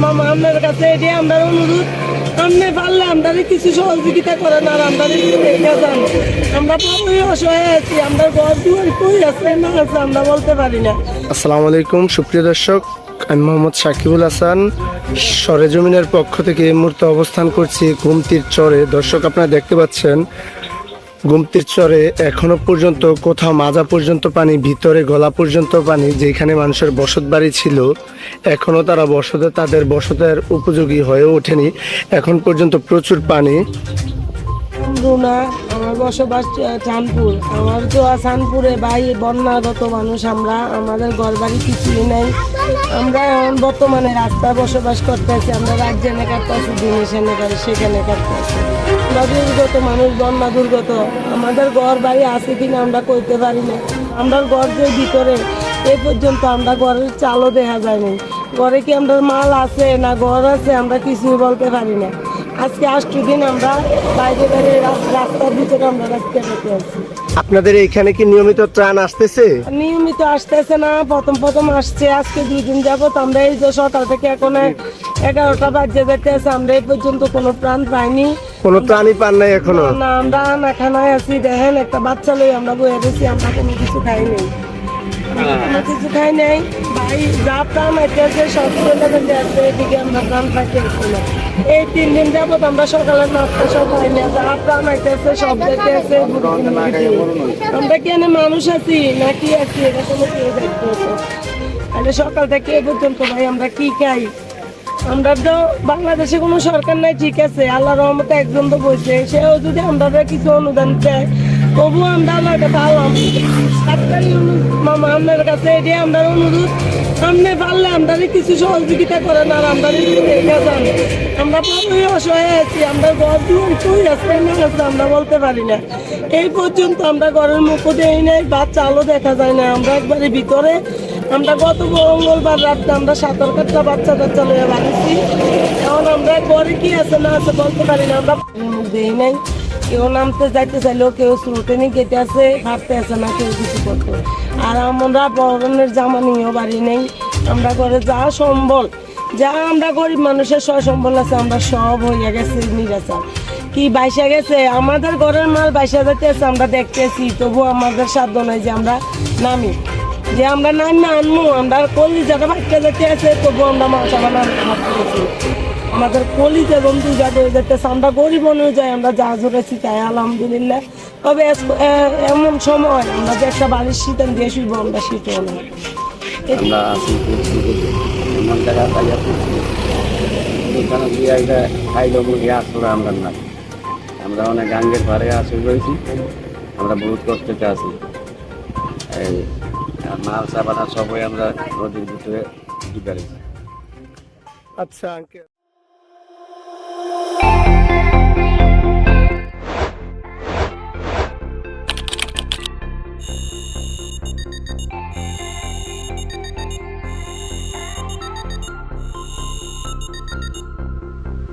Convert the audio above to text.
মামা আপনার কাছে এটাই আমরা অনুরোধ, আপনি পারলে আমরা কিছু সহযোগিতা করেন আর আমরা দেখা যান। আমরা পুরোই অসহায় আছি, আমরা ঘর দুয়ার কই আছে না আছে আমরা বলতে পারি না। আসসালামু আলাইকুম সুপ্রিয় দর্শক, আমি মোহাম্মদ সাকিবুল হাসান সরেজমিনের পক্ষ থেকে এই মুহূর্তে অবস্থান করছি গুমতির চরে। দর্শক আপনারা দেখতে পাচ্ছেন গুমতির চরে এখনো পর্যন্ত কোথাও মাজা পর্যন্ত পানি, ভিতরে গলা পর্যন্ত পানি। যেখানে মানুষের বসত বাড়ি ছিল এখনো তারা তাদের বসতের উপযোগী হয়ে ওঠেনি। এখন পর্যন্ত প্রচুর পানি। রুনা, আমার বসবাস চাঁদপুর। আমার তো চাঁদপুরে ভাই বন্যাগত মানুষ, আমরা আমাদের ঘর বাড়ি কিছুই নাই। আমরা এখন বর্তমানে রাস্তায় বসবাস করতেছি, আমরা রাজ্যে এনে কাটতেছি, জিনিস এনে সেখানে কাটতেছি। আমরা দুর্গত মানুষ, বন্যা দুর্গত। আমাদের ঘর বাড়ি আছে কিনা আমরা কইতে পারি না। আমরা ঘর যে ভিতরে এ পর্যন্ত আমরা ঘরের চালও দেখা যায়নি। ঘরে কি আমরা মাল আছে না ঘর আছে আমরা কিছুই বলতে পারি না। আজকে 8 দিন আমরা বাইরে বাইরে রাস্তার ভিতরে আমরা রাখতে পেতে আছি। আপনাদের এইখানে কি নিয়মিত ত্রাণ আসতেছে? নিয়মিত আসতেছে না, প্রথম আসছে। আজকে 2 দিন যাবত আমরা এই যে সকাল থেকে এখন 11টা বাজে যেতেছে, আমরা এই পর্যন্ত কোনো প্রাণ পাইনি। কোনো ত্রাণই পান নাই এখনো? না, আমরা না খানায় আছি। দেখেন একটা বাচ্চা লই আমরা বয়ে রয়েছি, আমরা কোনো কিছু খাই নাই, কোনো কিছু খাই নাই। ভাই যা প্রাণ আইতেছে সব চলে আছে, এদিকে আমরা প্রাণ পাইতে আসছি না। এই 3 দিন যাবত আমরা সকালের নাস্তা সব খাই না, যা প্রাণ আইতেছে সব যেতেছে। আমরা কি এনে মানুষ আছি না কি আছি এটা কোনো কেউ দেখতেছে। তাহলে সকাল থেকে এ পর্যন্ত ভাই আমরা কি খাই? আমরা তো বাংলাদেশে কোনো সরকার নাই, ঠিক আছে, আল্লাহ রহমতে একজন তো বলছে, সেও যদি আমরা কিছু অনুদান দেয় তবু আমরা আমার কাছে আলাম। মামা আপনার কাছে এটাই আমরা অনুরোধ, আপনি পারলে আমরা কিছু সহযোগিতা করেন আর আমরা দেখা যান। আমরা পুরোই অসহায় আছি, আমরা ঘর দুয়ার কই আছে না আছে আমরা বলতে পারি না। এই পর্যন্ত আমরা ঘরের মুখও দেই নাই, বা চালও দেখা যায় না। আমরা একবারে ভিতরে। আমরা গত মঙ্গলবার রাত্রে আমরা 7 কাটা বাচ্চা টাচ্চা লয়ে বাড়িছি। এখন আমরা ঘরে কি আছে না আছে বলতে পারি না। আমরা মুখ দেই নাই, কেউ নামতে যাইতে চাইলেও কেউ স্রোতে নিয়ে গেতে আছে, হাঁটতে আছে না কেউ কিছু করতে। আর আমরা বরণের জামা নিয়েও বাড়ি নেই। আমরা ঘরে যা সম্বল, যা আমরা গরিব মানুষের সম্বল আছে আমরা সব হইয়া গেছে নিরাচার। কি বাইসা গেছে আমাদের ঘরের মাল, বাইসা যেতে আছে আমরা দেখতেছি, তবু আমাদের সাধ্য নাই যে আমরা নামি, যে আমরা নামি আনবো। আমরা কলিজাটা বাচ্চা যেতে আছে, তবু আমরা মাথা বানানো হাত করেছি। আমাদের কলিজা বন্ধু যাতে হয়ে যেতেছে। আমরা গরিব অনুযায়ী আমরা যা ধরেছি তাই আলহামদুলিল্লাহ। তবে এমন সময় আমরা যে একটা বাড়ির শীতের দিয়ে শুইব, আমরা শীতও না। আমরা আছি এমন জায়গায় পাইয়া পড়ছি ওখানে গিয়ে একটা খাইলো মুরগি আসলে আমরা না। আমরা অনেক গাঙ্গের ঘরে আসে রয়েছি, আমরা বহুত কষ্টতে আছি। এই মাল সাবানা সবই আমরা নদীর ভিতরে ঢুকারি। আচ্ছা আঙ্কেল।